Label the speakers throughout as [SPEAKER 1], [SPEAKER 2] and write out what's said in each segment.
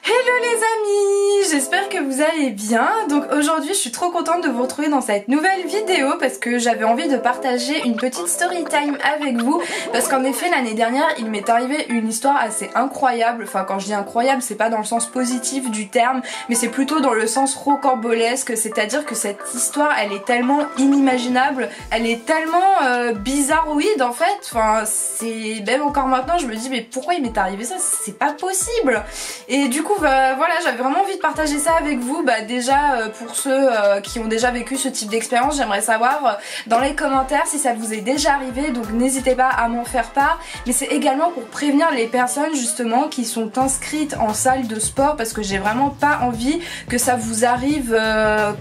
[SPEAKER 1] Hello les amis, j'espère que vous allez bien. Donc aujourd'hui je suis trop contente de vous retrouver dans cette nouvelle vidéo parce que j'avais envie de partager une petite story time avec vous, parce qu'en effet l'année dernière il m'est arrivé une histoire assez incroyable. Enfin quand je dis incroyable, c'est pas dans le sens positif du terme, mais c'est plutôt dans le sens rocambolesque, c'est-à-dire que cette histoire elle est tellement inimaginable, elle est tellement bizarroïde en fait. Enfin c'est même encore maintenant je me dis mais pourquoi il m'est arrivé ça, c'est pas possible. Et du coup voilà, j'avais vraiment envie de partager ça avec vous. Déjà pour ceux qui ont déjà vécu ce type d'expérience, j'aimerais savoir dans les commentaires si ça vous est déjà arrivé, donc n'hésitez pas à m'en faire part. Mais c'est également pour prévenir les personnes justement qui sont inscrites en salle de sport, parce que j'ai vraiment pas envie que ça vous arrive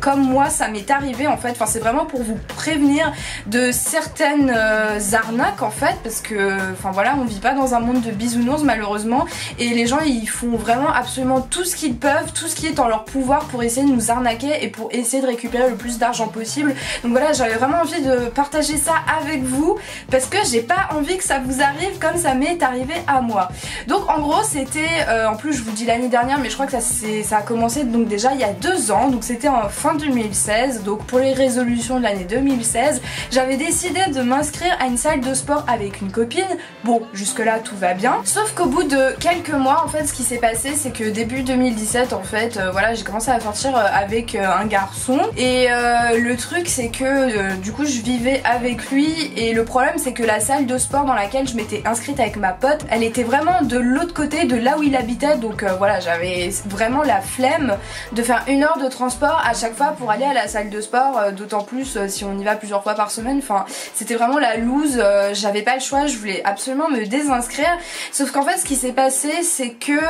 [SPEAKER 1] comme moi ça m'est arrivé en fait. Enfin c'est vraiment pour vous prévenir de certaines arnaques en fait, parce que enfin voilà, on vit pas dans un monde de bisounours malheureusement, et les gens ils font vraiment absolument tout ce qu'ils peuvent, tout ce qui est en leur pouvoir pour essayer de nous arnaquer et pour essayer de récupérer le plus d'argent possible. Donc voilà, j'avais vraiment envie de partager ça avec vous parce que j'ai pas envie que ça vous arrive comme ça m'est arrivé à moi. Donc en gros c'était, en plus je vous dis l'année dernière, mais je crois que ça a commencé donc déjà il y a 2 ans, donc c'était en fin 2016. Donc pour les résolutions de l'année 2016, j'avais décidé de m'inscrire à une salle de sport avec une copine. Bon jusque là tout va bien, sauf qu'au bout de quelques mois en fait ce qui s'est passé c'est que début 2017 en fait voilà, j'ai commencé à sortir avec un garçon, et le truc c'est que du coup je vivais avec lui, et le problème c'est que la salle de sport dans laquelle je m'étais inscrite avec ma pote, elle était vraiment de l'autre côté de là où il habitait. Donc voilà, j'avais vraiment la flemme de faire 1 heure de transport à chaque fois pour aller à la salle de sport, d'autant plus si on y va plusieurs fois par semaine. Enfin c'était vraiment la loose, j'avais pas le choix, je voulais absolument me désinscrire. Sauf qu'en fait ce qui s'est passé c'est que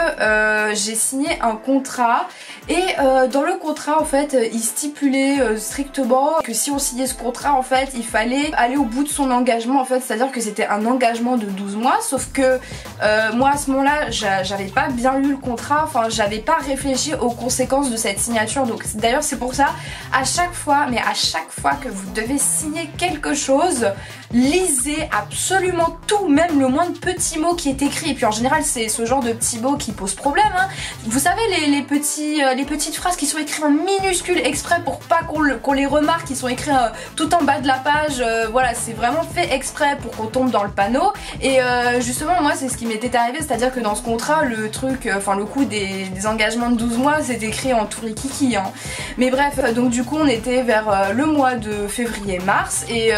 [SPEAKER 1] j'ai signé un contrat, et dans le contrat en fait il stipulait strictement que si on signait ce contrat en fait il fallait aller au bout de son engagement en fait, c'est à dire que c'était un engagement de 12 mois. Sauf que moi à ce moment là j'avais pas bien lu le contrat, enfin j'avais pas réfléchi aux conséquences de cette signature. Donc d'ailleurs c'est pour ça à chaque fois, mais à chaque fois que vous devez signer quelque chose, lisez absolument tout, même le moindre petit mot qui est écrit. Et puis en général c'est ce genre de petits mots qui posent problème hein. Vous savez les petites phrases qui sont écrites en minuscules exprès pour pas qu'on les remarque, qui sont écrites tout en bas de la page, voilà, c'est vraiment fait exprès pour qu'on tombe dans le panneau. Et justement moi c'est ce qui m'était arrivé, c'est à dire que dans ce contrat le truc, enfin le coût des engagements de 12 mois c'est écrit en tout rikiki hein. Mais bref, donc du coup on était vers le mois de février-mars et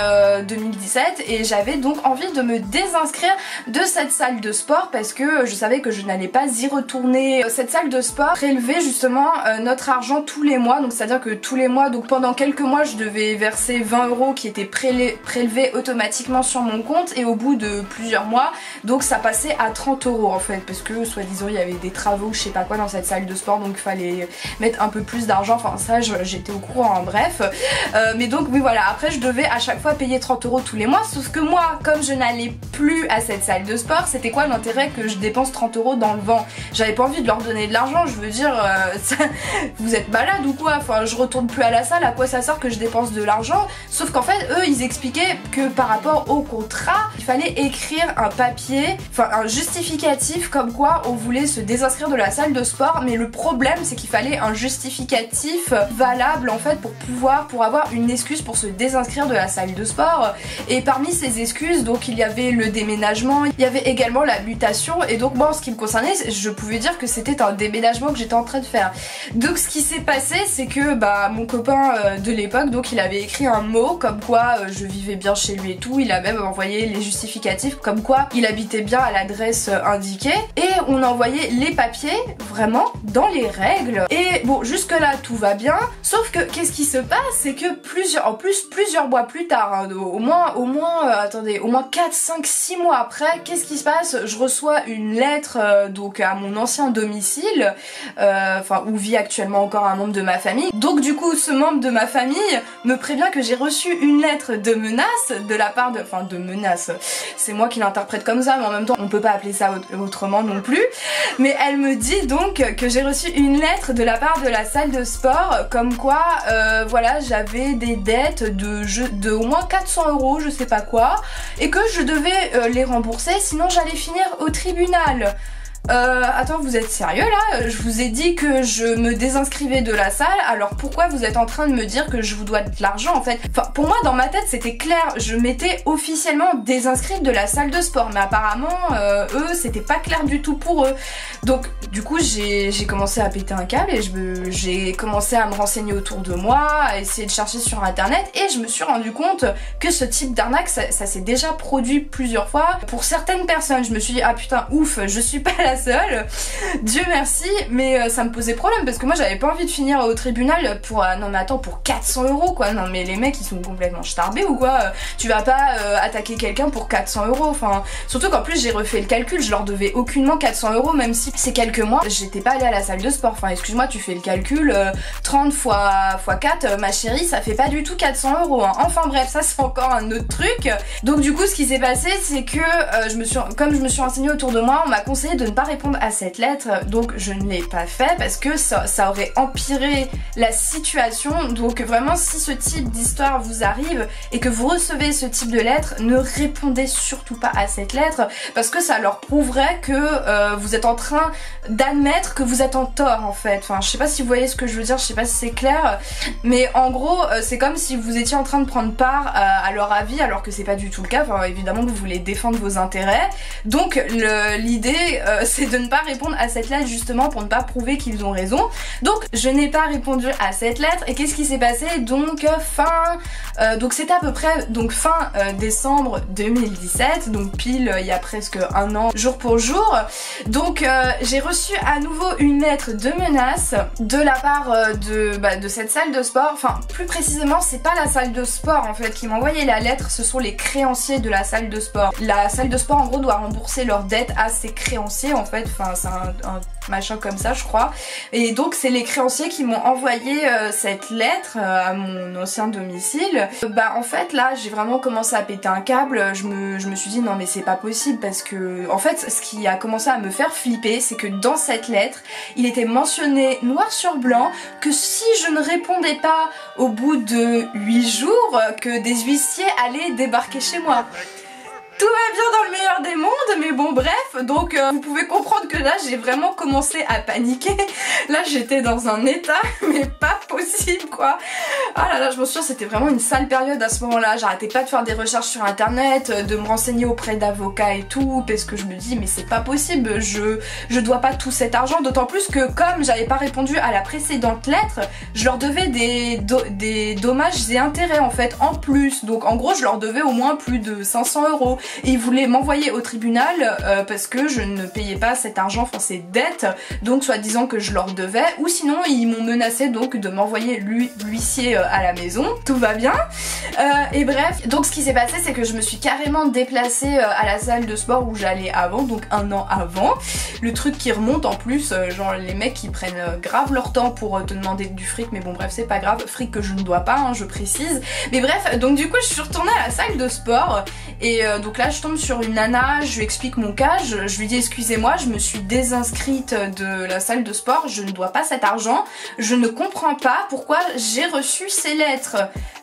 [SPEAKER 1] 2017, et j'avais donc envie de me désinscrire de cette salle de sport parce que je savais que je n'allais pas y retourner. Cette salle de sport prélevait justement notre argent tous les mois, donc c'est à dire que tous les mois, donc pendant quelques mois je devais verser 20 € qui étaient prélevés automatiquement sur mon compte, et au bout de plusieurs mois donc ça passait à 30 € en fait, parce que soi-disant il y avait des travaux je sais pas quoi dans cette salle de sport, donc il fallait mettre un peu plus d'argent, enfin ça j'étais au courant hein, bref. Mais donc oui voilà, après je devais à chaque fois payer 30 € tous les mois, sauf que moi comme je n'allais plus à cette salle de sport, c'était quoi l'intérêt que je dépense 30 € dans le vent? J'avais pas envie de leur donner de l'argent, je veux dire vous êtes malade ou quoi, enfin je retourne plus à la salle, à quoi ça sert que je dépense de l'argent? Sauf qu'en fait eux ils expliquaient que par rapport au contrat il fallait écrire un papier, enfin un justificatif comme quoi on voulait se désinscrire de la salle de sport, mais le problème c'est qu'il fallait un justificatif valable en fait pour avoir une excuse pour se désinscrire de la salle de sport. Et parmi ces excuses donc il y avait le déménagement, il y avait également la mutation, et donc moi en ce qui me concernait je pouvais dire que c'était un déménagement que j'étais en train de faire. Donc ce qui s'est passé c'est que mon copain de l'époque donc il avait écrit un mot comme quoi je vivais bien chez lui et tout, il a même envoyé les justificatifs comme quoi il habitait bien à l'adresse indiquée, et on a envoyé les papiers vraiment dans les règles. Et bon jusque là tout va bien, sauf que qu'est-ce qui se passe, c'est que plusieurs mois plus tard hein, au moins 4, 5, 6 mois après, qu'est-ce qui se passe? Je reçois une lettre donc à mon ancien domicile, où vit actuellement encore un membre de ma famille. Donc du coup ce membre de ma famille me prévient que j'ai reçu une lettre de menace de la part de menace, c'est moi qui l'interprète comme ça, mais en même temps on peut pas appeler ça autrement non plus. Mais elle me dit donc que j'ai reçu une lettre de la part de la salle de sport comme quoi voilà j'avais des dettes de au moins 400 € je sais pas quoi, et que je devais les rembourser sinon j'allais finir au tribunal. Attends, vous êtes sérieux là? Je vous ai dit que je me désinscrivais de la salle, alors pourquoi vous êtes en train de me dire que je vous dois de l'argent en fait? Enfin, pour moi dans ma tête c'était clair, je m'étais officiellement désinscrite de la salle de sport, mais apparemment eux c'était pas clair du tout pour eux. Donc du coup j'ai commencé à péter un câble et j'ai commencé à me renseigner autour de moi, à essayer de chercher sur internet, et je me suis rendu compte que ce type d'arnaque ça s'est déjà produit plusieurs fois pour certaines personnes. Je me suis dit ah putain ouf, je suis pas la seule, Dieu merci, mais ça me posait problème parce que moi j'avais pas envie de finir au tribunal pour non mais attends, pour 400 € quoi. Non mais les mecs ils sont complètement starbés ou quoi? Tu vas pas attaquer quelqu'un pour 400 €, enfin surtout qu'en plus j'ai refait le calcul, je leur devais aucunement 400 € même si c'est quelques mois j'étais pas allée à la salle de sport. Enfin excuse-moi, tu fais le calcul, 30 fois 4 ma chérie, ça fait pas du tout 400 € hein. Enfin bref, ça c'est encore un autre truc. Donc du coup ce qui s'est passé c'est que comme je me suis renseignée autour de moi, on m'a conseillé de ne pas répondre à cette lettre, donc je ne l'ai pas fait parce que ça aurait empiré la situation. Donc vraiment si ce type d'histoire vous arrive et que vous recevez ce type de lettre, ne répondez surtout pas à cette lettre parce que ça leur prouverait que vous êtes en train d'admettre que vous êtes en tort en fait. Enfin je sais pas si vous voyez ce que je veux dire, je sais pas si c'est clair, mais en gros c'est comme si vous étiez en train de prendre part à leur avis alors que c'est pas du tout le cas. Enfin évidemment que vous voulez défendre vos intérêts, donc l'idée c'est de ne pas répondre à cette lettre justement pour ne pas prouver qu'ils ont raison. Donc je n'ai pas répondu à cette lettre et qu'est-ce qui s'est passé? Donc donc c'était à peu près donc fin décembre 2017, donc pile il y a presque un an jour pour jour. Donc j'ai reçu à nouveau une lettre de menace de la part de cette salle de sport. Enfin plus précisément c'est pas la salle de sport en fait qui m'a envoyé la lettre, ce sont les créanciers de la salle de sport. La salle de sport en gros doit rembourser leurs dettes à ses créanciers en fait, enfin c'est un machin comme ça je crois, et donc c'est les créanciers qui m'ont envoyé cette lettre à mon ancien domicile. En fait là j'ai vraiment commencé à péter un câble, je me suis dit non mais c'est pas possible parce que en fait ce qui a commencé à me faire flipper c'est que dans cette lettre il était mentionné noir sur blanc que si je ne répondais pas au bout de 8 jours que des huissiers allaient débarquer chez moi. Tout va bien dans le meilleur des mondes, mais bon bref, donc vous pouvez comprendre que là j'ai vraiment commencé à paniquer. Là j'étais dans un état mais pas possible quoi. Ah là là, je me souviens c'était vraiment une sale période à ce moment-là. J'arrêtais pas de faire des recherches sur internet, de me renseigner auprès d'avocats et tout, parce que je me dis mais c'est pas possible, je dois pas tout cet argent, d'autant plus que comme j'avais pas répondu à la précédente lettre, je leur devais des dommages et intérêts en fait en plus. Donc en gros je leur devais au moins plus de 500 €. Et ils voulaient m'envoyer au tribunal parce que je ne payais pas cet argent, enfin ces dettes, donc soit disant que je leur devais, ou sinon ils m'ont menacé donc de m'envoyer l'huissier à la maison. Tout va bien. Et bref, donc ce qui s'est passé c'est que je me suis carrément déplacée à la salle de sport où j'allais avant, donc un an avant. Le truc qui remonte en plus, genre les mecs qui prennent grave leur temps pour te demander du fric, mais bon bref c'est pas grave, fric que je ne dois pas, hein, je précise. Mais bref, donc du coup je suis retournée à la salle de sport et donc là je tombe sur une nana, je lui explique mon cas, je lui dis excusez-moi, je me suis désinscrite de la salle de sport, je ne dois pas cet argent, je ne comprends pas pourquoi j'ai reçu ces lettres,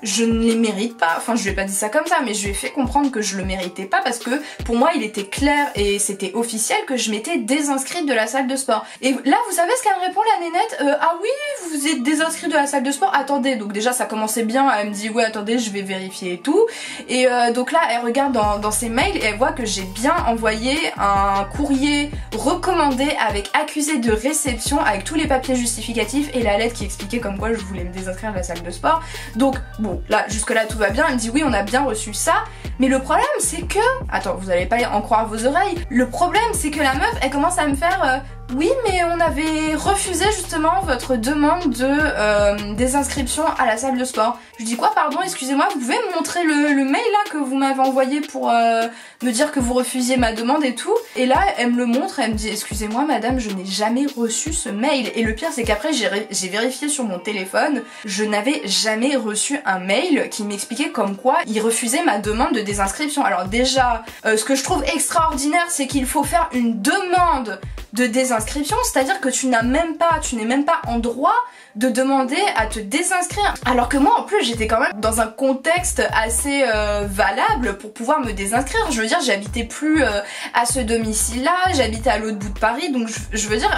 [SPEAKER 1] je ne les mérite pas. Enfin je lui ai pas dit ça comme ça, mais je lui ai fait comprendre que je le méritais pas parce que pour moi il était clair et c'était officiel que je m'étais désinscrite de la salle de sport. Et là vous savez ce qu'elle me répond la nénette, ah oui vous êtes désinscrite de la salle de sport, attendez. Donc déjà ça commençait bien, elle me dit ouais attendez je vais vérifier et tout, et donc là elle regarde dans ses mails et elle voit que j'ai bien envoyé un courrier recommandé avec accusé de réception avec tous les papiers justificatifs et la lettre qui expliquait comme quoi je voulais me désinscrire de la salle de sport. Donc bon là jusque là tout va bien, elle me dit oui on a bien reçu ça, mais le problème c'est que, attends vous allez pas en croire vos oreilles, le problème c'est que la meuf elle commence à me faire oui mais on avait refusé justement votre demande de désinscription à la salle de sport. Je dis quoi pardon, excusez-moi, vous pouvez me montrer le mail là que vous m'avez envoyé pour me dire que vous refusiez ma demande et tout. Et là elle me le montre, elle me dit excusez-moi madame je n'ai jamais reçu ce mail. Et le pire c'est qu'après j'ai vérifié sur mon téléphone, je n'avais jamais reçu un mail qui m'expliquait comme quoi il refusait ma demande de désinscription. Alors déjà ce que je trouve extraordinaire c'est qu'il faut faire une demande de désinscription désinscription, c'est-à-dire que tu n'es même pas en droit de demander à te désinscrire. Alors que moi en plus j'étais quand même dans un contexte assez valable pour pouvoir me désinscrire. Je veux dire, j'habitais plus à ce domicile là, j'habitais à l'autre bout de Paris, donc je veux dire,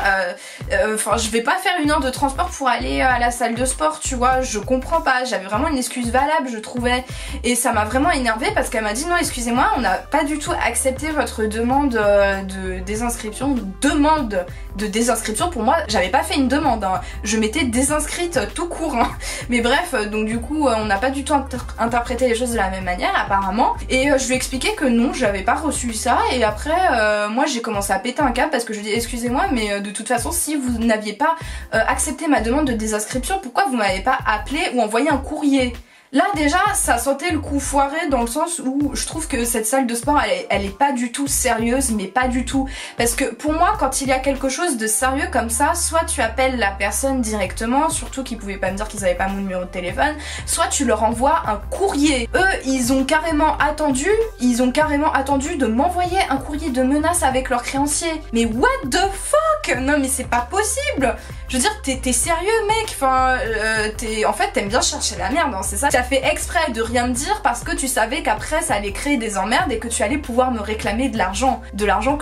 [SPEAKER 1] enfin je vais pas faire 1 heure de transport pour aller à la salle de sport, tu vois, je comprends pas. J'avais vraiment une excuse valable, je trouvais, et ça m'a vraiment énervée parce qu'elle m'a dit non, excusez-moi, on n'a pas du tout accepté votre demande de désinscription. Demande de désinscription, pour moi j'avais pas fait une demande, hein. Je m'étais désinscrite tout court, hein. Mais bref, donc du coup on n'a pas du tout interprété les choses de la même manière apparemment, et je lui ai expliqué que non, j'avais pas reçu ça, et après moi j'ai commencé à péter un câble parce que je lui ai dit excusez-moi, mais de toute façon si vous n'aviez pas accepté ma demande de désinscription, pourquoi vous m'avez pas appelé ou envoyé un courrier? Là déjà ça sentait le coup foiré, dans le sens où je trouve que cette salle de sport elle est pas du tout sérieuse, mais pas du tout. Parce que pour moi quand il y a quelque chose de sérieux comme ça, soit tu appelles la personne directement, surtout qu'ils pouvaient pas me dire qu'ils avaient pas mon numéro de téléphone, soit tu leur envoies un courrier. Eux ils ont carrément attendu de m'envoyer un courrier de menace avec leur créancier. Mais what the fuck? Non mais c'est pas possible. Je veux dire, t'es sérieux mec? Enfin, en fait t'aimes bien chercher la merde, hein, c'est ça. Tu as fait exprès de rien me dire parce que tu savais qu'après ça allait créer des emmerdes et que tu allais pouvoir me réclamer de l'argent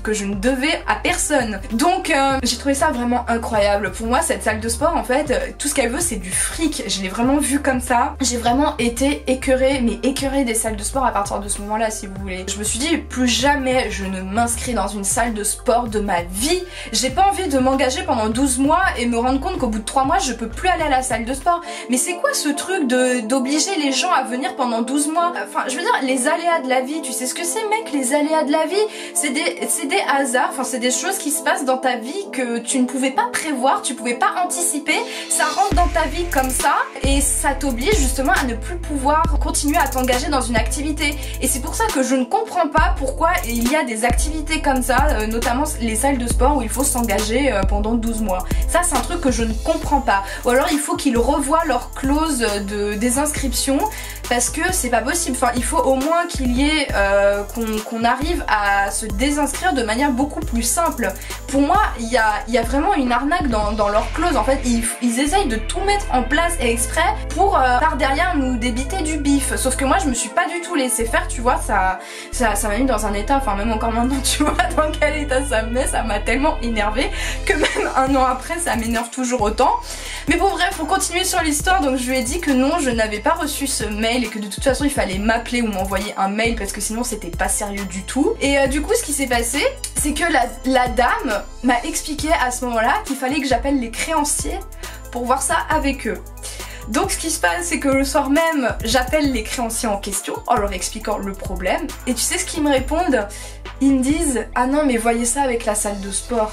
[SPEAKER 1] que je ne devais à personne. Donc j'ai trouvé ça vraiment incroyable. Pour moi cette salle de sport en fait, tout ce qu'elle veut c'est du fric. Je l'ai vraiment vu comme ça. J'ai vraiment été écœurée, mais écœurée des salles de sport à partir de ce moment là si vous voulez. Je me suis dit plus jamais je ne m'inscris dans une salle de sport de ma vie. J'ai pas envie de m'engager pendant 12 mois et me rendre compte qu'au bout de 3 mois je peux plus aller à la salle de sport. Mais c'est quoi ce truc d'obliger les gens à venir pendant 12 mois? Enfin je veux dire, les aléas de la vie, tu sais ce que c'est mec, les aléas de la vie? C'est des hasards, enfin c'est des choses qui se passent dans ta vie que tu ne pouvais pas prévoir, tu pouvais pas anticiper, ça rentre dans ta vie comme ça et ça t'oblige justement à ne plus pouvoir continuer à t'engager dans une activité. Et c'est pour ça que je ne comprends pas pourquoi il y a des activités comme ça, notamment les salles de sport où il faut s'engager pendant 12 mois. Ça c'est un truc que je ne comprends pas. Ou alors il faut qu'ils revoient leur clause de désinscription parce que c'est pas possible. Enfin il faut au moins qu'il y ait qu'on arrive à se désinscrire de manière beaucoup plus simple. Pour moi il y a vraiment une arnaque dans leur clause. En fait ils essayent de tout mettre en place et exprès pour par derrière nous débiter du bif. Sauf que moi je me suis pas du tout laissé faire, tu vois, ça m'a mis dans un état, enfin même encore maintenant tu vois dans quel état ça me met, ça m'a tellement énervé que même 1 an après ça m'énerve toujours autant. Mais bon bref, pour continuer sur l'histoire, donc je lui ai dit que non, je n'avais pas reçu ce mail et que de toute façon il fallait m'appeler ou m'envoyer un mail parce que sinon c'était pas sérieux du tout. Et du coup ce qui s'est passé, c'est que la dame m'a expliqué à ce moment là qu'il fallait que j'appelle les créanciers pour voir ça avec eux. Donc ce qui se passe c'est que le soir même j'appelle les créanciers en question en leur expliquant le problème, et tu sais ce qu'ils me répondent? Ils me disent ah non mais voyez ça avec la salle de sport.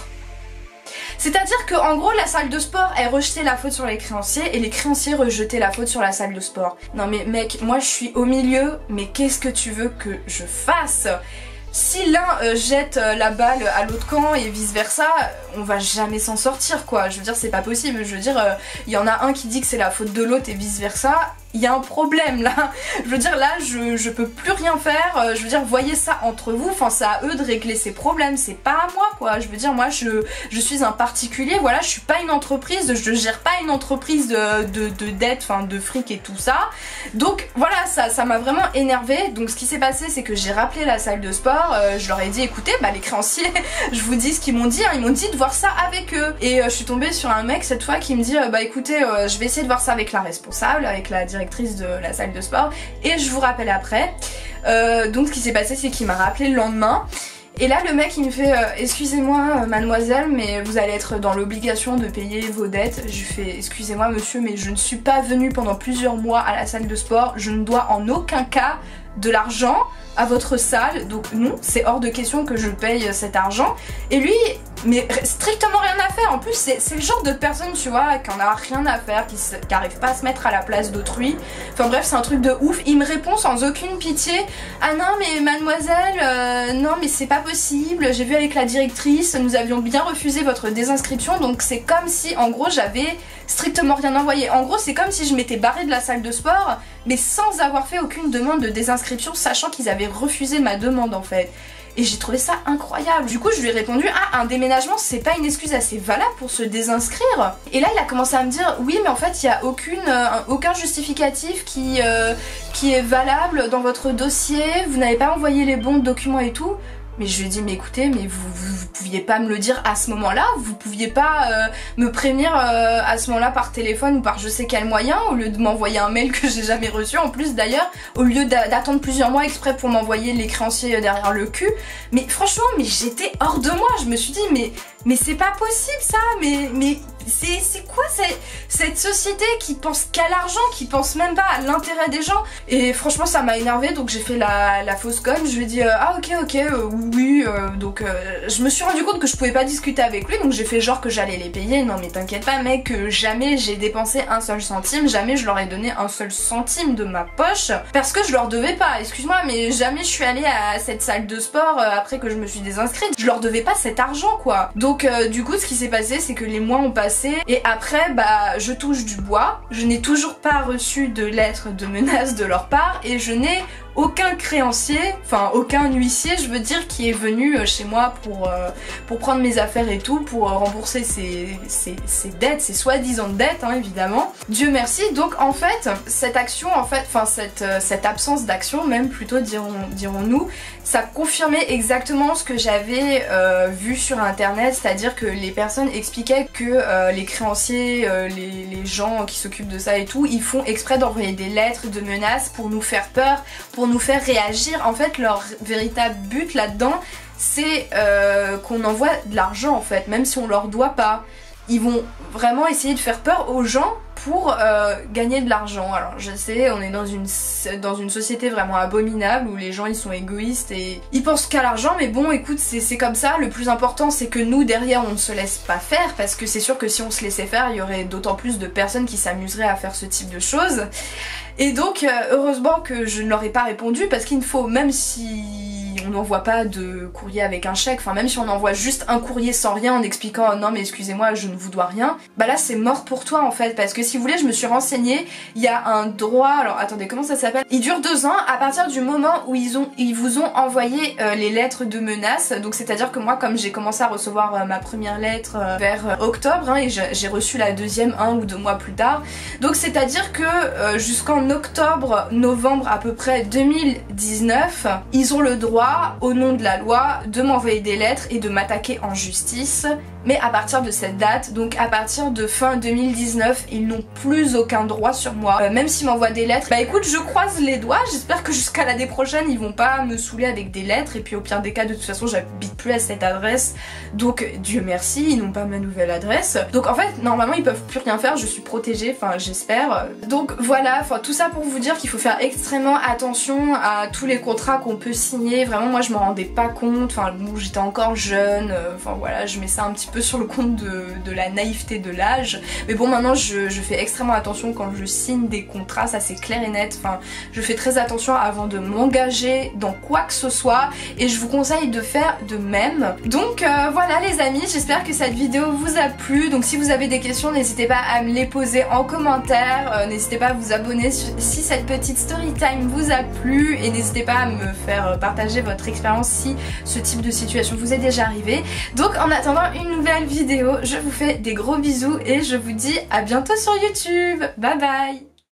[SPEAKER 1] C'est-à-dire que en gros la salle de sport elle rejetait la faute sur les créanciers et les créanciers rejetaient la faute sur la salle de sport. Non mais mec, moi je suis au milieu, mais qu'est-ce que tu veux que je fasse? Si l'un jette la balle à l'autre camp et vice versa, on va jamais s'en sortir quoi. Je veux dire c'est pas possible, je veux dire il y en a un qui dit que c'est la faute de l'autre et vice versa. Il y a un problème là, je veux dire là je peux plus rien faire, je veux dire voyez ça entre vous, enfin c'est à eux de régler ces problèmes, c'est pas à moi quoi, je veux dire moi je suis un particulier, voilà, je suis pas une entreprise, je gère pas une entreprise de dette, enfin de fric et tout ça, donc voilà ça m'a vraiment énervée. Donc ce qui s'est passé c'est que j'ai rappelé la salle de sport, je leur ai dit écoutez bah les créanciers, je vous dis ce qu'ils m'ont dit, hein, ils m'ont dit de voir ça avec eux, et je suis tombée sur un mec cette fois qui me dit bah écoutez je vais essayer de voir ça avec la responsable, avec la directrice de la salle de sport et je vous rappelle après. Donc ce qui s'est passé c'est qu'il m'a rappelé le lendemain et là le mec il me fait excusez-moi mademoiselle mais vous allez être dans l'obligation de payer vos dettes. Je lui fais excusez-moi monsieur mais je ne suis pas venue pendant plusieurs mois à la salle de sport, je ne dois en aucun cas de l'argent à votre salle, donc non, c'est hors de question que je paye cet argent. Et lui, mais strictement rien à faire. En plus c'est le genre de personne tu vois qui en a rien à faire, qui arrive pas à se mettre à la place d'autrui. Enfin bref c'est un truc de ouf. Il me répond sans aucune pitié, ah non mais mademoiselle non mais c'est pas possible, j'ai vu avec la directrice, nous avions bien refusé votre désinscription, donc c'est comme si en gros j'avais strictement rien envoyé. En gros c'est comme si je m'étais barrée de la salle de sport mais sans avoir fait aucune demande de désinscription, sachant qu'ils avaient refusé ma demande en fait. Et j'ai trouvé ça incroyable. Du coup je lui ai répondu, ah, un déménagement c'est pas une excuse assez valable pour se désinscrire. Et là il a commencé à me dire, oui mais en fait il n'y a aucun justificatif qui est valable dans votre dossier, vous n'avez pas envoyé les bons documents et tout. Mais je lui ai dit, mais écoutez, mais vous pouviez pas me le dire à ce moment-là, vous pouviez pas me prévenir à ce moment-là par téléphone ou par je sais quel moyen, au lieu de m'envoyer un mail que j'ai jamais reçu en plus d'ailleurs, au lieu d'attendre plusieurs mois exprès pour m'envoyer les créanciers derrière le cul. Mais franchement, mais j'étais hors de moi, je me suis dit, mais c'est pas possible ça, mais c'est quoi cette société qui pense qu'à l'argent, qui pense même pas à l'intérêt des gens? Et franchement ça m'a énervée, donc j'ai fait la fausse conne, je lui ai dit ah ok oui, donc je me suis rendu compte que je pouvais pas discuter avec lui, donc j'ai fait genre que j'allais les payer. Non mais t'inquiète pas mec, jamais j'ai dépensé un seul centime, jamais je leur ai donné un seul centime de ma poche, parce que je leur devais pas, excuse-moi, mais jamais je suis allée à cette salle de sport après que je me suis désinscrite, je leur devais pas cet argent quoi. Donc du coup ce qui s'est passé c'est que les mois ont passé, et après bah je touche du bois, je n'ai toujours pas reçu de lettre de menace de leur part, et je n'ai aucun créancier, enfin aucun huissier je veux dire, qui est venu chez moi pour prendre mes affaires et tout, pour rembourser ses dettes, ses soi-disant dettes hein, évidemment. Dieu merci. Donc en fait cette action, en fait, enfin cette absence d'action même plutôt dirons-nous, ça confirmait exactement ce que j'avais vu sur internet, c'est-à-dire que les personnes expliquaient que les créanciers, les gens qui s'occupent de ça et tout, ils font exprès d'envoyer des lettres de menaces pour nous faire peur, pour nous faire réagir. En fait leur véritable but là-dedans c'est qu'on envoie de l'argent en fait, même si on leur doit pas. Ils vont vraiment essayer de faire peur aux gens pour gagner de l'argent. Alors je sais, on est dans une société vraiment abominable où les gens ils sont égoïstes et ils pensent qu'à l'argent, mais bon écoute c'est comme ça. Le plus important c'est que nous derrière on ne se laisse pas faire, parce que c'est sûr que si on se laissait faire il y aurait d'autant plus de personnes qui s'amuseraient à faire ce type de choses. Et donc heureusement que je ne leur ai pas répondu, parce qu'il faut, même si on n'envoie pas de courrier avec un chèque, enfin même si on envoie juste un courrier sans rien en expliquant non mais excusez-moi je ne vous dois rien, bah là c'est mort pour toi en fait, parce que si vous voulez je me suis renseignée, il y a un droit, alors attendez comment ça s'appelle, il dure 2 ans à partir du moment où ils vous ont envoyé les lettres de menace. Donc c'est à dire que moi comme j'ai commencé à recevoir ma première lettre vers octobre hein, et j'ai reçu la deuxième 1 ou 2 mois plus tard, donc c'est à dire que jusqu'en octobre-novembre à peu près 2019 ils ont le droit au nom de la loi de m'envoyer des lettres et de m'attaquer en justice. Mais à partir de cette date, donc à partir de fin 2019, ils n'ont plus aucun droit sur moi. Même s'ils m'envoient des lettres, bah écoute, je croise les doigts, j'espère que jusqu'à l'année prochaine ils vont pas me saouler avec des lettres, et puis au pire des cas de toute façon j'habite plus à cette adresse, donc Dieu merci, ils n'ont pas ma nouvelle adresse. Donc en fait normalement ils peuvent plus rien faire, je suis protégée, enfin j'espère. Donc voilà, enfin tout ça pour vous dire qu'il faut faire extrêmement attention à tous les contrats qu'on peut signer. Vraiment moi je m'en rendais pas compte, enfin bon, j'étais encore jeune, enfin voilà, je mets ça un petit peu sur le compte de la naïveté de l'âge, mais bon maintenant je fais extrêmement attention quand je signe des contrats, ça c'est clair et net, enfin je fais très attention avant de m'engager dans quoi que ce soit, et je vous conseille de faire de même. Donc voilà les amis, j'espère que cette vidéo vous a plu, donc si vous avez des questions n'hésitez pas à me les poser en commentaire, n'hésitez pas à vous abonner si cette petite story time vous a plu, et n'hésitez pas à me faire partager votre expérience si ce type de situation vous est déjà arrivé. Donc en attendant une nouvelle vidéo, je vous fais des gros bisous et je vous dis à bientôt sur YouTube. Bye bye.